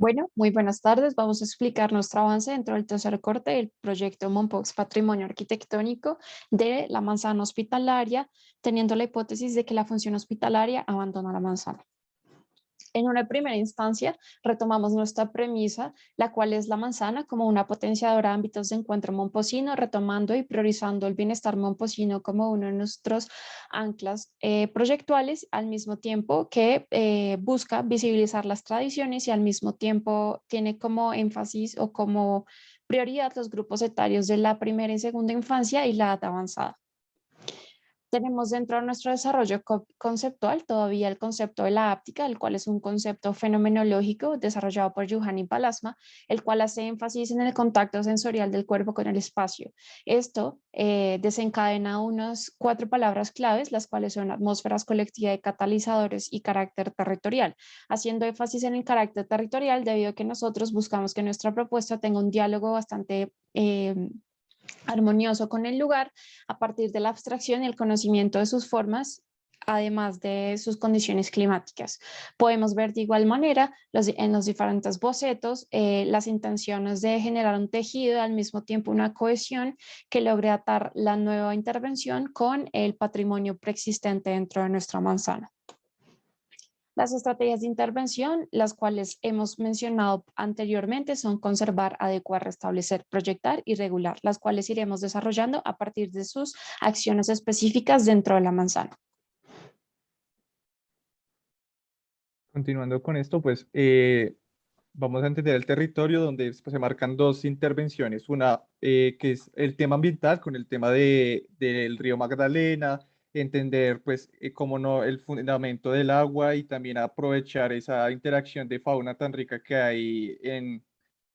Bueno, muy buenas tardes. Vamos a explicar nuestro avance dentro del tercer corte del proyecto Mompox Patrimonio Arquitectónico de la manzana hospitalaria, teniendo la hipótesis de que la función hospitalaria abandona la manzana. En una primera instancia, retomamos nuestra premisa, la cual es la manzana como una potenciadora de ámbitos de encuentro momposino, retomando y priorizando el bienestar momposino como uno de nuestros anclas proyectuales, al mismo tiempo que busca visibilizar las tradiciones y al mismo tiempo tiene como énfasis o como prioridad los grupos etarios de la primera y segunda infancia y la edad avanzada. Tenemos dentro de nuestro desarrollo conceptual todavía el concepto de la áptica, el cual es un concepto fenomenológico desarrollado por Juhani Palasma, el cual hace énfasis en el contacto sensorial del cuerpo con el espacio. Esto desencadena unas 4 palabras claves, las cuales son atmósferas colectivas de catalizadores y carácter territorial, haciendo énfasis en el carácter territorial debido a que nosotros buscamos que nuestra propuesta tenga un diálogo bastante armonioso con el lugar a partir de la abstracción y el conocimiento de sus formas, además de sus condiciones climáticas. Podemos ver de igual manera en los diferentes bocetos las intenciones de generar un tejido, al mismo tiempo una cohesión que logre atar la nueva intervención con el patrimonio preexistente dentro de nuestra manzana. Las estrategias de intervención, las cuales hemos mencionado anteriormente, son conservar, adecuar, restablecer, proyectar y regular, las cuales iremos desarrollando a partir de sus acciones específicas dentro de la manzana. Continuando con esto, pues vamos a entender el territorio donde pues, se marcan dos intervenciones, una que es el tema ambiental con el tema del río Magdalena, entender pues cómo no el fundamento del agua y también aprovechar esa interacción de fauna tan rica que hay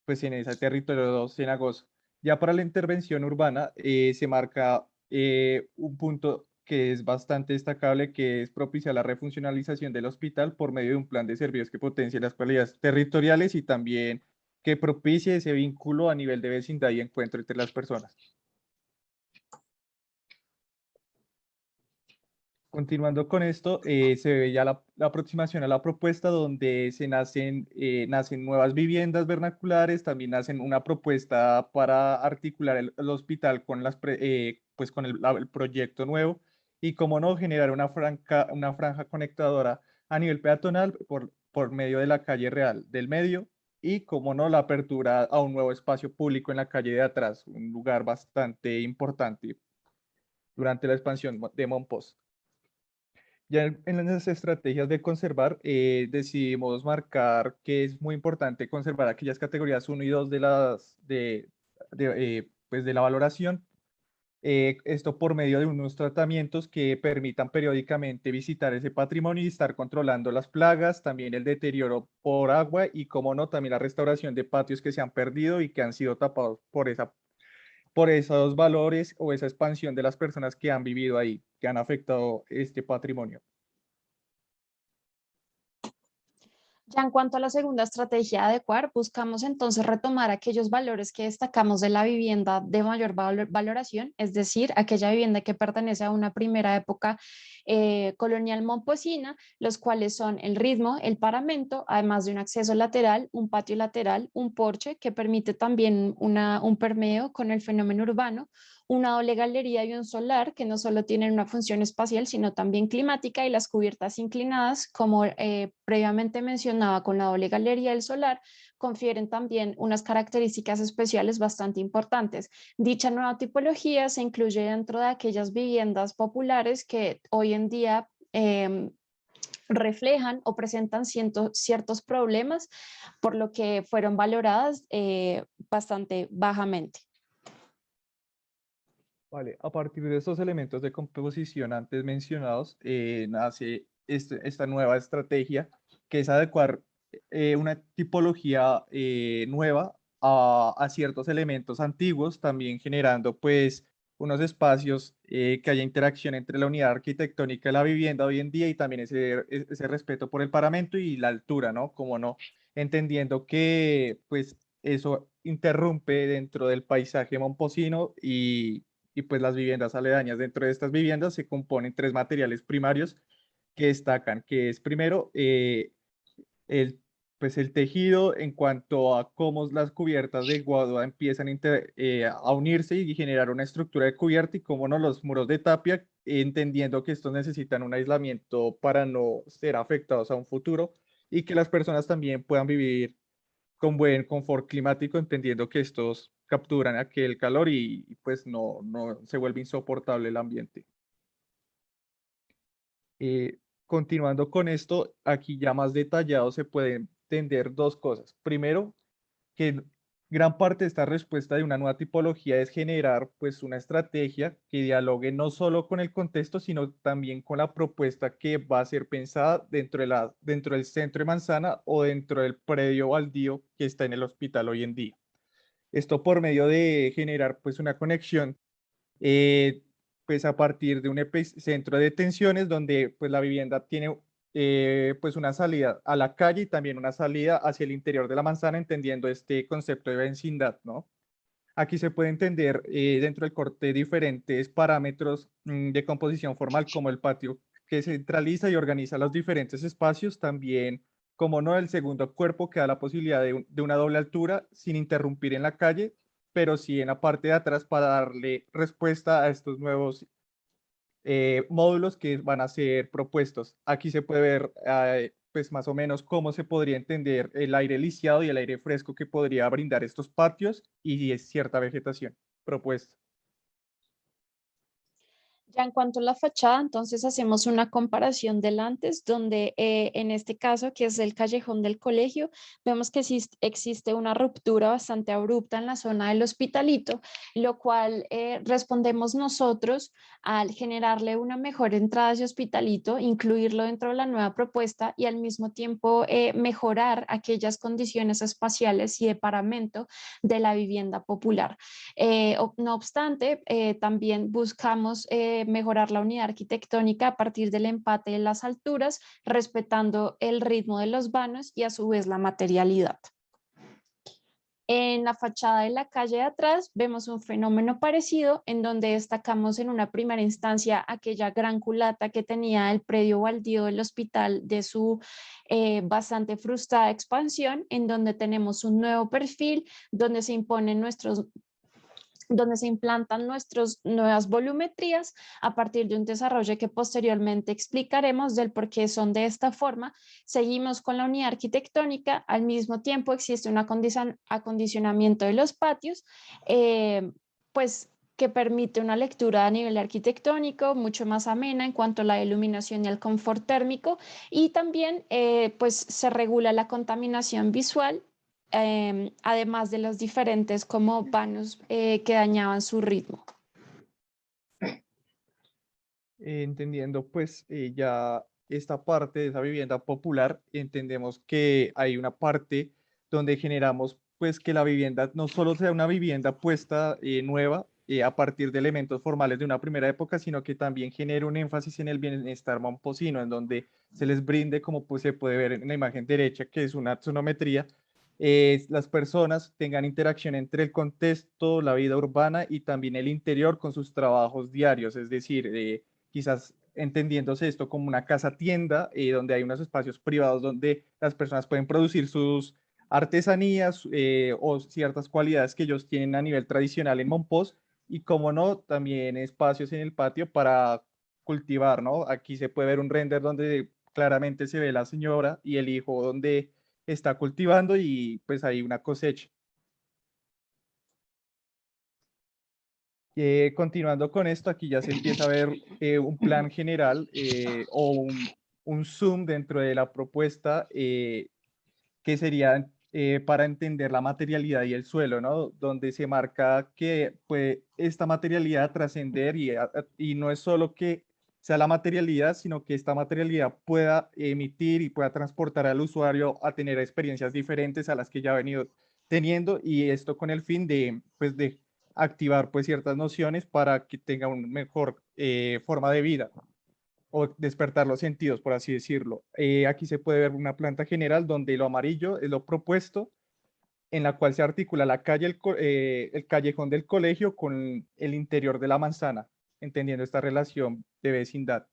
pues, en ese territorio cenagoso. Ya para la intervención urbana se marca un punto que es bastante destacable, que es propiciar la refuncionalización del hospital por medio de un plan de servicios que potencie las cualidades territoriales y también que propicie ese vínculo a nivel de vecindad y encuentro entre las personas. Continuando con esto, se ve ya la aproximación a la propuesta donde nacen nuevas viviendas vernaculares, también nacen una propuesta para articular el hospital con, pues con el proyecto nuevo y, como no, generar una franja conectadora a nivel peatonal por medio de la calle real del medio y, como no, la apertura a un nuevo espacio público en la calle de atrás, un lugar bastante importante durante la expansión de Monpós. Ya en las estrategias de conservar, decidimos marcar que es muy importante conservar aquellas categorías uno y 2 pues de la valoración. Esto por medio de unos tratamientos que permitan periódicamente visitar ese patrimonio y estar controlando las plagas, también el deterioro por agua y, como no, también la restauración de patios que se han perdido y que han sido tapados por esos valores o esa expansión de las personas que han vivido ahí, que han afectado este patrimonio. Ya en cuanto a la segunda estrategia, adecuar, buscamos entonces retomar aquellos valores que destacamos de la vivienda de mayor valoración, es decir, aquella vivienda que pertenece a una primera época colonial momposina, los cuales son el ritmo, el paramento, además de un acceso lateral, un patio lateral, un porche que permite también un permeo con el fenómeno urbano, una doble galería y un solar que no solo tienen una función espacial, sino también climática, y las cubiertas inclinadas, como previamente mencionaba con la doble galería del solar, confieren también unas características especiales bastante importantes. Dicha nueva tipología se incluye dentro de aquellas viviendas populares que hoy en día reflejan o presentan ciertos problemas, por lo que fueron valoradas bastante bajamente. Vale, a partir de estos elementos de composición antes mencionados, nace esta nueva estrategia, que es adecuar una tipología nueva a ciertos elementos antiguos, también generando pues unos espacios que haya interacción entre la unidad arquitectónica de la vivienda hoy en día y también ese respeto por el paramento y la altura, ¿no? Como no, entendiendo que pues eso interrumpe dentro del paisaje momposino y pues las viviendas aledañas. Dentro de estas viviendas se componen tres materiales primarios que destacan, que es primero el pues el tejido en cuanto a cómo las cubiertas de guadua empiezan a unirse y generar una estructura de cubierta y cómo no los muros de tapia, entendiendo que estos necesitan un aislamiento para no ser afectados a un futuro y que las personas también puedan vivir con buen confort climático, entendiendo que estos capturan aquel calor y pues no se vuelve insoportable el ambiente. Eh, Continuando con esto, aquí ya más detallado se pueden entender dos cosas. Primero, que gran parte de esta respuesta de una nueva tipología es generar pues una estrategia que dialogue no solo con el contexto, sino también con la propuesta que va a ser pensada dentro del centro de Manzana o dentro del predio baldío que está en el hospital hoy en día. Esto por medio de generar pues una conexión eh, pues a partir de un epicentro de tensiones donde pues la vivienda tiene pues una salida a la calle y también una salida hacia el interior de la manzana, entendiendo este concepto de vecindad, ¿no? Aquí se puede entender dentro del corte diferentes parámetros de composición formal como el patio que centraliza y organiza los diferentes espacios, también como no el segundo cuerpo que da la posibilidad de una doble altura sin interrumpir en la calle, pero sí en la parte de atrás para darle respuesta a estos nuevos módulos que van a ser propuestos. Aquí se puede ver, pues más o menos cómo se podría entender el aire lisiado y el aire fresco que podría brindar estos patios y es cierta vegetación propuesta. Ya en cuanto a la fachada, entonces hacemos una comparación del antes, donde en este caso, que es el callejón del colegio, vemos que existe una ruptura bastante abrupta en la zona del Hospitalito, lo cual respondemos nosotros al generarle una mejor entrada hacia Hospitalito, incluirlo dentro de la nueva propuesta y al mismo tiempo mejorar aquellas condiciones espaciales y de paramento de la vivienda popular. No obstante, también buscamos mejorar la unidad arquitectónica a partir del empate de las alturas, respetando el ritmo de los vanos y a su vez la materialidad. En la fachada de la calle de atrás vemos un fenómeno parecido en donde destacamos en una primera instancia aquella gran culata que tenía el predio baldío del hospital de su bastante frustrada expansión, en donde tenemos un nuevo perfil, donde se implantan nuestras nuevas volumetrías a partir de un desarrollo que posteriormente explicaremos del por qué son de esta forma. Seguimos con la unidad arquitectónica, al mismo tiempo existe un acondicionamiento de los patios, pues que permite una lectura a nivel arquitectónico mucho más amena en cuanto a la iluminación y el confort térmico y también pues se regula la contaminación visual además de los diferentes como vanos que dañaban su ritmo. Entendiendo pues ya esta parte de esa vivienda popular, entendemos que hay una parte donde generamos pues que la vivienda no solo sea una vivienda puesta nueva a partir de elementos formales de una primera época, sino que también genere un énfasis en el bienestar momposino, en donde se les brinde, como pues, se puede ver en la imagen derecha, que es una axonometría, las personas tengan interacción entre el contexto, la vida urbana y también el interior con sus trabajos diarios, es decir, quizás entendiéndose esto como una casa tienda, donde hay unos espacios privados donde las personas pueden producir sus artesanías o ciertas cualidades que ellos tienen a nivel tradicional en Monpós y como no, también espacios en el patio para cultivar, ¿no? Aquí se puede ver un render donde claramente se ve la señora y el hijo donde está cultivando y pues hay una cosecha. Continuando con esto, aquí ya se empieza a ver un plan general un zoom dentro de la propuesta que sería para entender la materialidad y el suelo, ¿no? Donde se marca que pues, esta materialidad trascender y no es solo que sea la materialidad, sino que esta materialidad pueda emitir y pueda transportar al usuario a tener experiencias diferentes a las que ya ha venido teniendo y esto con el fin de, pues, de activar pues ciertas nociones para que tenga una mejor forma de vida o despertar los sentidos, por así decirlo. Aquí se puede ver una planta general donde lo amarillo es lo propuesto, en la cual se articula la calle, el callejón del colegio con el interior de la manzana, entendiendo esta relación de vecindad.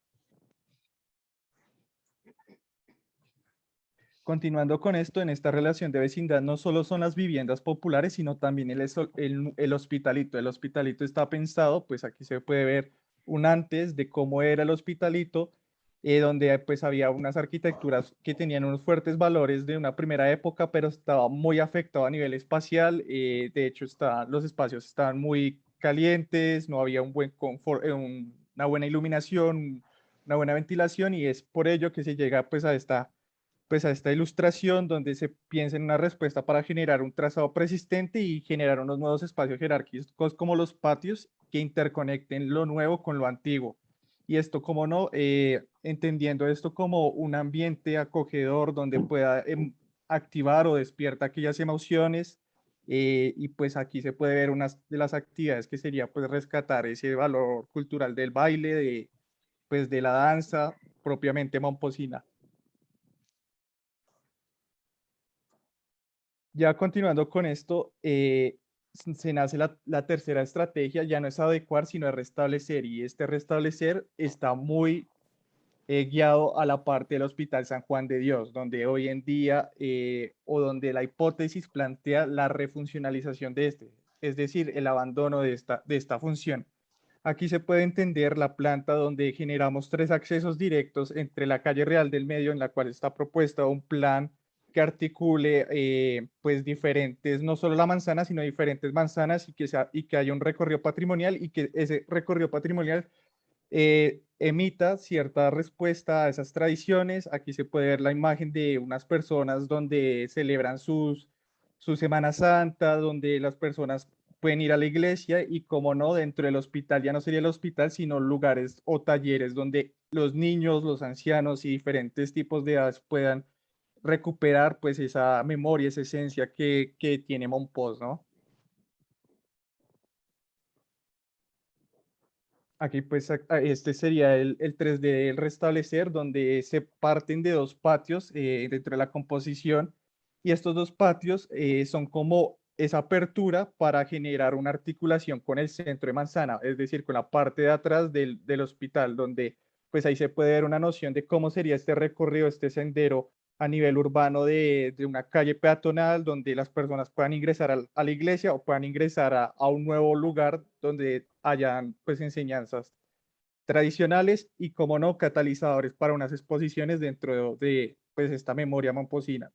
Continuando con esto, en esta relación de vecindad no solo son las viviendas populares, sino también el hospitalito. El hospitalito está pensado, pues aquí se puede ver un antes de cómo era el hospitalito, donde pues había unas arquitecturas que tenían unos fuertes valores de una primera época, pero estaba muy afectado a nivel espacial. De hecho, los espacios estaban muy calientes, no había un buen confort, una buena iluminación, una buena ventilación, y es por ello que se llega pues a esta ilustración donde se piensa en una respuesta para generar un trazado persistente y generar unos nuevos espacios jerárquicos como los patios que interconecten lo nuevo con lo antiguo. Y esto, como no, entendiendo esto como un ambiente acogedor donde pueda activar o despierta aquellas emociones. Y pues aquí se puede ver unas de las actividades que sería pues rescatar ese valor cultural del baile, pues de la danza propiamente momposina. Ya continuando con esto, se nace la tercera estrategia, ya no es adecuar, sino es restablecer. Y este restablecer está muy guiado a la parte del Hospital San Juan de Dios, donde hoy en día, o donde la hipótesis plantea la refuncionalización de este, es decir, el abandono de esta función. Aquí se puede entender la planta donde generamos tres accesos directos entre la calle Real del Medio, en la cual está propuesta un plan que articule pues diferentes, no solo la manzana, sino diferentes manzanas, y que haya un recorrido patrimonial, y que ese recorrido patrimonial emita cierta respuesta a esas tradiciones. Aquí se puede ver la imagen de unas personas donde celebran su Semana Santa, donde las personas pueden ir a la iglesia, y como no, dentro del hospital ya no sería el hospital, sino lugares o talleres donde los niños, los ancianos y diferentes tipos de edades puedan recuperar pues esa memoria, esa esencia que tiene Monpós, ¿no? Aquí pues este sería el 3D del restablecer, donde se parten de dos patios dentro de la composición, y estos dos patios son como esa apertura para generar una articulación con el centro de manzana, es decir, con la parte de atrás del hospital, donde pues ahí se puede ver una noción de cómo sería este recorrido, este sendero a nivel urbano de una calle peatonal, donde las personas puedan ingresar a la iglesia o puedan ingresar a un nuevo lugar donde hayan pues enseñanzas tradicionales y, como no, catalizadores para unas exposiciones dentro de pues esta memoria momposina.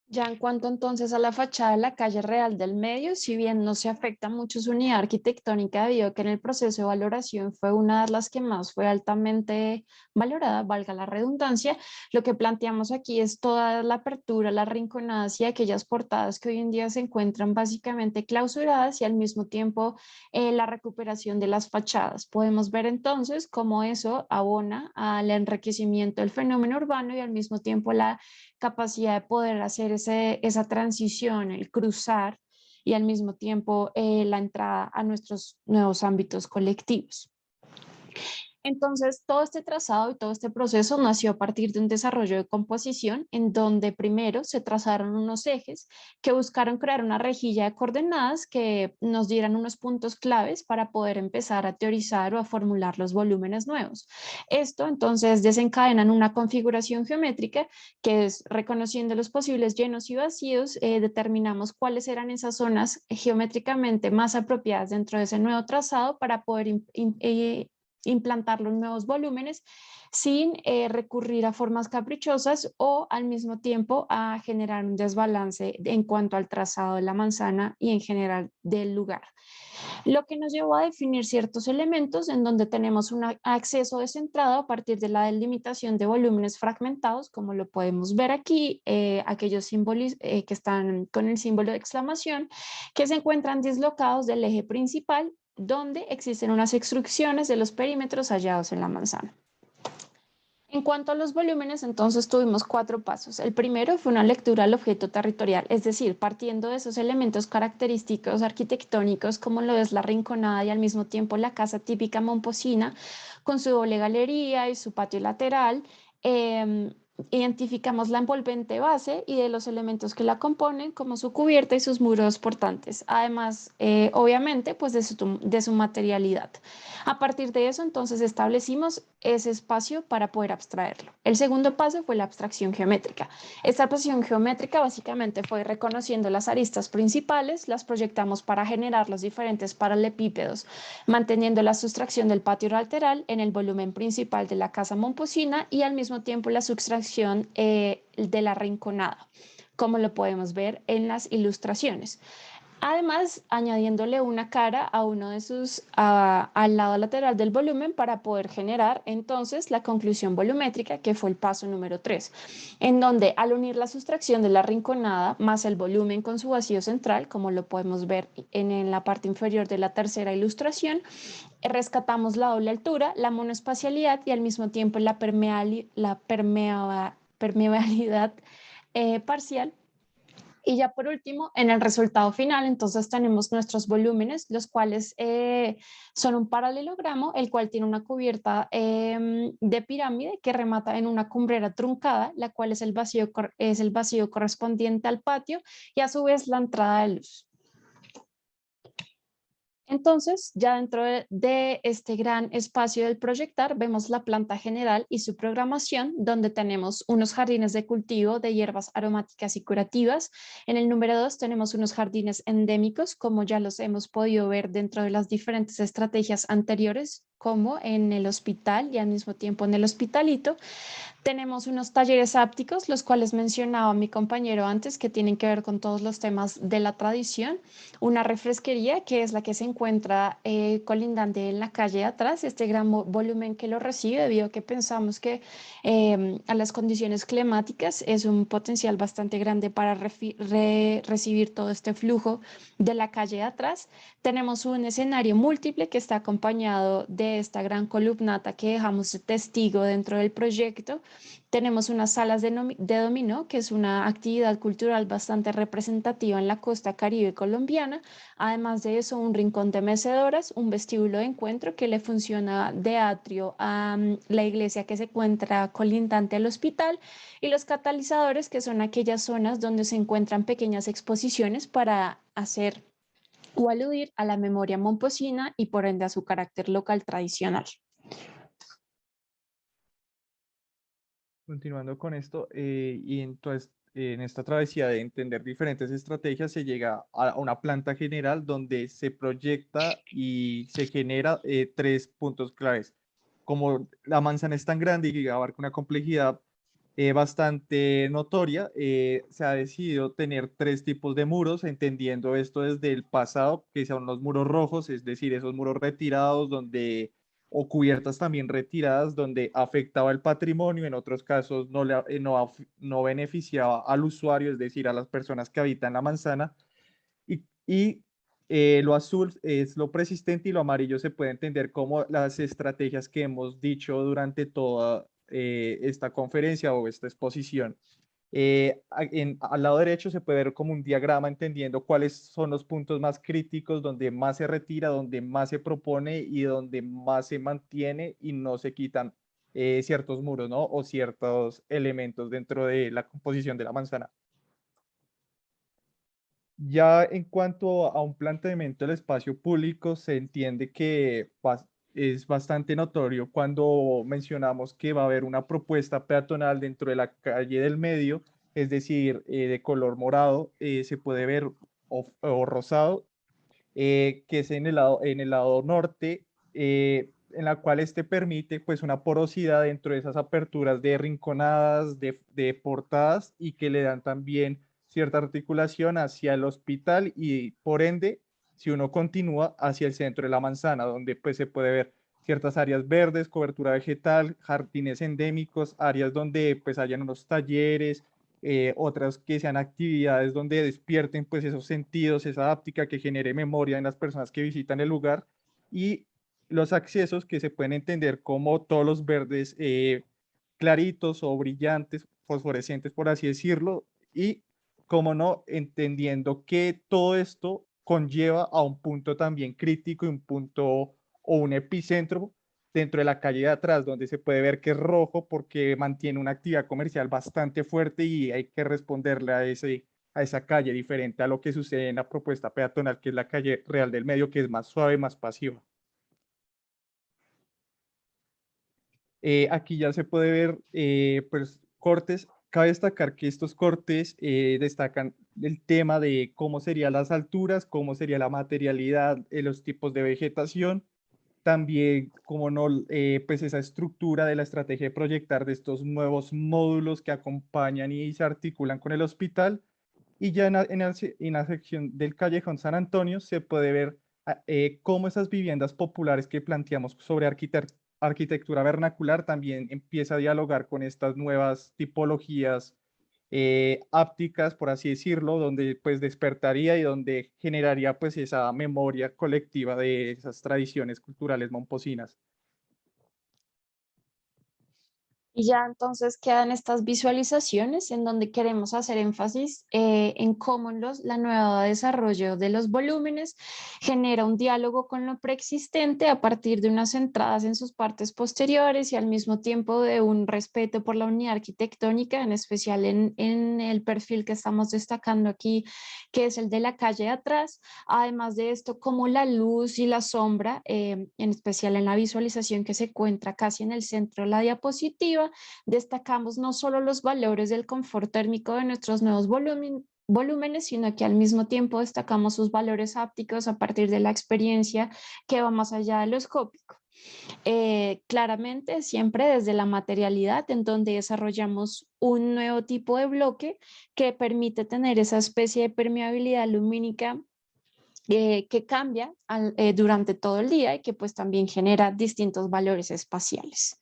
Ya en cuanto entonces a la fachada de la calle Real del Medio, si bien no se afecta mucho su unidad arquitectónica debido a que en el proceso de valoración fue una de las que más fue altamente valorada, valga la redundancia, lo que planteamos aquí es toda la apertura, las rinconadas y aquellas portadas que hoy en día se encuentran básicamente clausuradas, y al mismo tiempo la recuperación de las fachadas. Podemos ver entonces cómo eso abona al enriquecimiento del fenómeno urbano y al mismo tiempo la capacidad de poder hacer esa transición, el cruzar y al mismo tiempo la entrada a nuestros nuevos ámbitos colectivos. Entonces, todo este trazado y todo este proceso nació a partir de un desarrollo de composición en donde primero se trazaron unos ejes que buscaron crear una rejilla de coordenadas que nos dieran unos puntos claves para poder empezar a teorizar o a formular los volúmenes nuevos. Esto entonces desencadena en una configuración geométrica que es, reconociendo los posibles llenos y vacíos, determinamos cuáles eran esas zonas geométricamente más apropiadas dentro de ese nuevo trazado para poder implantar los nuevos volúmenes sin recurrir a formas caprichosas o al mismo tiempo a generar un desbalance en cuanto al trazado de la manzana y en general del lugar. Lo que nos llevó a definir ciertos elementos en donde tenemos un acceso descentrado a partir de la delimitación de volúmenes fragmentados, como lo podemos ver aquí, aquellos símbolos que están con el símbolo de exclamación, que se encuentran dislocados del eje principal, donde existen unas extrusiones de los perímetros hallados en la manzana. En cuanto a los volúmenes, entonces tuvimos cuatro pasos. El primero fue una lectura al objeto territorial, es decir, partiendo de esos elementos característicos arquitectónicos como lo es la rinconada y al mismo tiempo la casa típica momposina con su doble galería y su patio lateral. Identificamos la envolvente base y de los elementos que la componen, como su cubierta y sus muros portantes, además, obviamente, pues de su materialidad. A partir de eso, entonces, establecimos ese espacio para poder abstraerlo. El segundo paso fue la abstracción geométrica. Esta abstracción geométrica básicamente fue reconociendo las aristas principales, las proyectamos para generar los diferentes paralelepípedos, manteniendo la sustracción del patio lateral en el volumen principal de la casa momposina y al mismo tiempo la sustracción de la rinconada, como lo podemos ver en las ilustraciones. Además, añadiéndole una cara a uno de al lado lateral del volumen para poder generar entonces la conclusión volumétrica, que fue el paso número 3, en donde al unir la sustracción de la rinconada más el volumen con su vacío central, como lo podemos ver en la parte inferior de la tercera ilustración, rescatamos la doble altura, la monoespacialidad y al mismo tiempo la permeabilidad parcial. Y ya por último, en el resultado final, entonces tenemos nuestros volúmenes, los cuales son un paralelogramo, el cual tiene una cubierta de pirámide que remata en una cumbrera truncada, la cual es es el vacío correspondiente al patio y a su vez la entrada de luz. Entonces, ya dentro de este gran espacio del proyectar, vemos la planta general y su programación, donde tenemos unos jardines de cultivo de hierbas aromáticas y curativas. En el número 2 tenemos unos jardines endémicos, como ya los hemos podido ver dentro de las diferentes estrategias anteriores, como en el hospital y al mismo tiempo en el hospitalito. Tenemos unos talleres ápticos, los cuales mencionaba mi compañero antes, que tienen que ver con todos los temas de la tradición. Una refresquería, que es la que se encuentra colindante en la calle de atrás, este gran volumen que lo recibe, debido a que pensamos que a las condiciones climáticas es un potencial bastante grande para recibir todo este flujo de la calle de atrás. Tenemos un escenario múltiple que está acompañado de esta gran columnata que dejamos de testigo dentro del proyecto. Tenemos unas salas de dominó, que es una actividad cultural bastante representativa en la costa caribe colombiana. Además de eso, un rincón de mecedoras, un vestíbulo de encuentro que le funciona de atrio a la iglesia que se encuentra colindante al hospital, y los catalizadores, que son aquellas zonas donde se encuentran pequeñas exposiciones para hacer o aludir a la memoria momposina y por ende a su carácter local tradicional. Continuando con esto, y entonces en esta travesía de entender diferentes estrategias se llega a una planta general donde se proyecta y se genera tres puntos claves. Como la manzana es tan grande y abarca una complejidad bastante notoria, se ha decidido tener tres tipos de muros, entendiendo esto desde el pasado, que son los muros rojos, es decir, esos muros retirados donde o cubiertas también retiradas donde afectaba el patrimonio, en otros casos no beneficiaba al usuario, es decir, a las personas que habitan la manzana. Lo azul es lo persistente y lo amarillo se puede entender como las estrategias que hemos dicho durante toda esta conferencia o esta exposición. Al lado derecho se puede ver como un diagrama entendiendo cuáles son los puntos más críticos donde más se retira, donde más se propone y donde más se mantiene y no se quitan ciertos muros, ¿no? O ciertos elementos dentro de la composición de la manzana. Ya en cuanto a un planteamiento del espacio público, se entiende que es bastante notorio cuando mencionamos que va a haber una propuesta peatonal dentro de la calle del medio, es decir, de color morado, se puede ver o rosado, que es en el lado norte, en la cual este permite pues una porosidad dentro de esas aperturas de rinconadas, de portadas y que le dan también cierta articulación hacia el hospital y por ende, si uno continúa hacia el centro de la manzana, donde pues se puede ver ciertas áreas verdes, cobertura vegetal, jardines endémicos, áreas donde pues hayan unos talleres, otras que sean actividades donde despierten pues esos sentidos, esa áptica que genere memoria en las personas que visitan el lugar y los accesos que se pueden entender como todos los verdes claritos o brillantes, fosforescentes por así decirlo, y como no, entendiendo que todo esto conlleva a un punto también crítico y un punto o un epicentro dentro de la calle de atrás, donde se puede ver que es rojo porque mantiene una actividad comercial bastante fuerte y hay que responderle a esa calle diferente a lo que sucede en la propuesta peatonal, que es la calle Real del Medio, que es más suave, más pasiva. Aquí ya se puede ver pues, cortes. Cabe destacar que estos cortes destacan el tema de cómo serían las alturas, cómo sería la materialidad, los tipos de vegetación, también, como no, pues esa estructura de la estrategia de proyectar de estos nuevos módulos que acompañan y se articulan con el hospital. Y ya en la sección del Callejón San Antonio se puede ver cómo esas viviendas populares que planteamos sobre arquitectura vernacular también empieza a dialogar con estas nuevas tipologías ápticas, por así decirlo, donde pues despertaría y donde generaría pues esa memoria colectiva de esas tradiciones culturales momposinas. Y ya entonces quedan estas visualizaciones en donde queremos hacer énfasis en cómo la nueva desarrollo de los volúmenes genera un diálogo con lo preexistente a partir de unas entradas en sus partes posteriores y al mismo tiempo de un respeto por la unidad arquitectónica, en especial en el perfil que estamos destacando aquí, que es el de la calle de atrás. Además de esto, como la luz y la sombra, en especial en la visualización que se encuentra casi en el centro de la diapositiva, destacamos no solo los valores del confort térmico de nuestros nuevos volúmenes, sino que al mismo tiempo destacamos sus valores ápticos a partir de la experiencia que va más allá de lo escópico. Claramente, siempre desde la materialidad, en donde desarrollamos un nuevo tipo de bloque que permite tener esa especie de permeabilidad lumínica que cambia durante todo el día y que pues también genera distintos valores espaciales.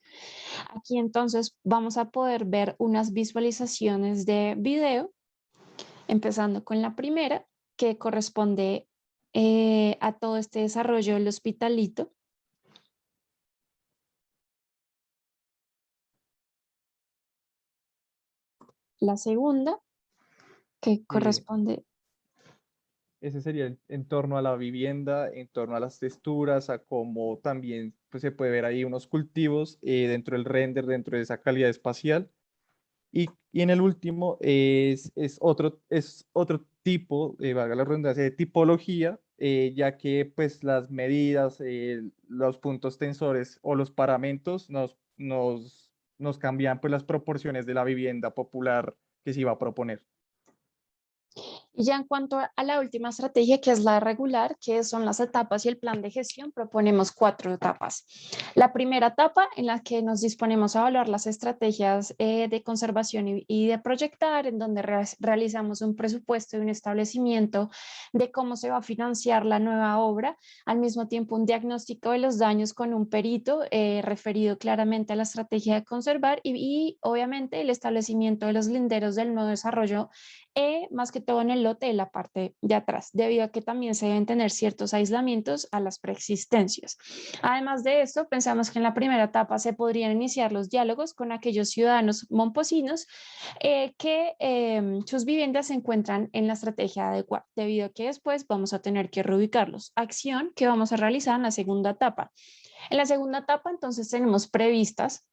Aquí entonces vamos a poder ver unas visualizaciones de video, empezando con la primera, que corresponde a todo este desarrollo del hospitalito. La segunda, que Eh, corresponde. Ese sería en torno a la vivienda, en torno a las texturas, a cómo también pues, se puede ver ahí unos cultivos dentro del render, dentro de esa calidad espacial. Y en el último es otro tipo, valga la redundancia, de tipología, ya que pues las medidas, los puntos tensores o los paramentos nos cambian pues las proporciones de la vivienda popular que se iba a proponer. Y ya en cuanto a la última estrategia, que es la regular, que son las etapas y el plan de gestión, proponemos 4 etapas. La primera etapa en la que nos disponemos a evaluar las estrategias de conservación y de proyectar, en donde realizamos un presupuesto y un establecimiento de cómo se va a financiar la nueva obra, al mismo tiempo un diagnóstico de los daños con un perito referido claramente a la estrategia de conservar y obviamente el establecimiento de los linderos del nuevo desarrollo más que todo en el lote de la parte de atrás, debido a que también se deben tener ciertos aislamientos a las preexistencias. Además de esto, pensamos que en la primera etapa se podrían iniciar los diálogos con aquellos ciudadanos momposinos que sus viviendas se encuentran en la estrategia adecuada, debido a que después vamos a tener que reubicarlos. Acción que vamos a realizar en la segunda etapa. En la segunda etapa, entonces, tenemos previstas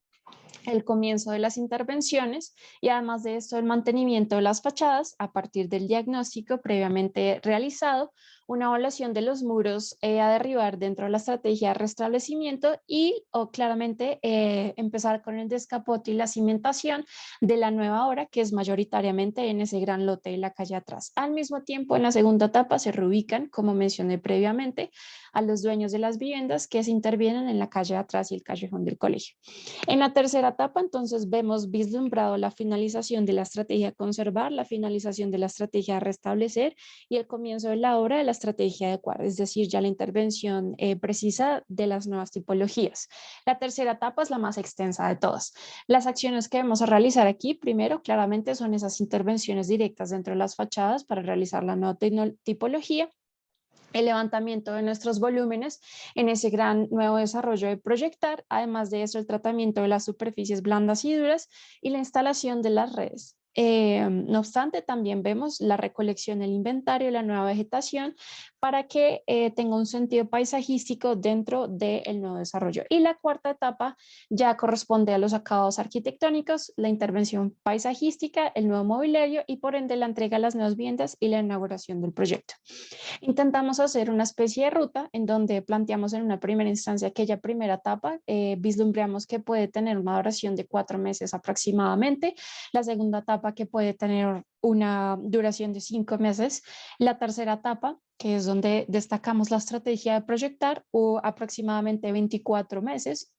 el comienzo de las intervenciones y además de esto el mantenimiento de las fachadas a partir del diagnóstico previamente realizado, una evaluación de los muros a derribar dentro de la estrategia de restablecimiento y claramente empezar con el descapote y la cimentación de la nueva obra que es mayoritariamente en ese gran lote de la calle atrás. Al mismo tiempo, en la segunda etapa se reubican, como mencioné previamente, a los dueños de las viviendas que se intervienen en la calle atrás y el callejón del colegio. En la tercera etapa, entonces, vemos vislumbrado la finalización de la estrategia de conservar, la finalización de la estrategia de restablecer y el comienzo de la obra de la estrategia de adecuar, es decir, ya la intervención precisa de las nuevas tipologías. La tercera etapa es la más extensa de todas. Las acciones que vamos a realizar aquí, primero, claramente son esas intervenciones directas dentro de las fachadas para realizar la nueva tipología, el levantamiento de nuestros volúmenes en ese gran nuevo desarrollo de proyectar, además de eso el tratamiento de las superficies blandas y duras y la instalación de las redes. No obstante, también vemos la recolección del inventario, la nueva vegetación, para que tenga un sentido paisajístico dentro del nuevo desarrollo. Y la cuarta etapa ya corresponde a los acabados arquitectónicos, la intervención paisajística, el nuevo mobiliario y por ende la entrega de las nuevas viviendas y la inauguración del proyecto. Intentamos hacer una especie de ruta en donde planteamos en una primera instancia aquella primera etapa, vislumbramos que puede tener una duración de 4 meses aproximadamente, la segunda etapa que puede tener una duración de 5 meses, la tercera etapa que es donde destacamos la estrategia de proyectar, o aproximadamente 24 meses,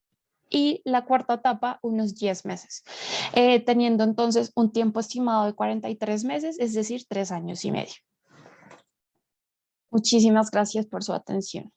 y la cuarta etapa unos 10 meses, teniendo entonces un tiempo estimado de 43 meses, es decir, 3 años y medio. Muchísimas gracias por su atención.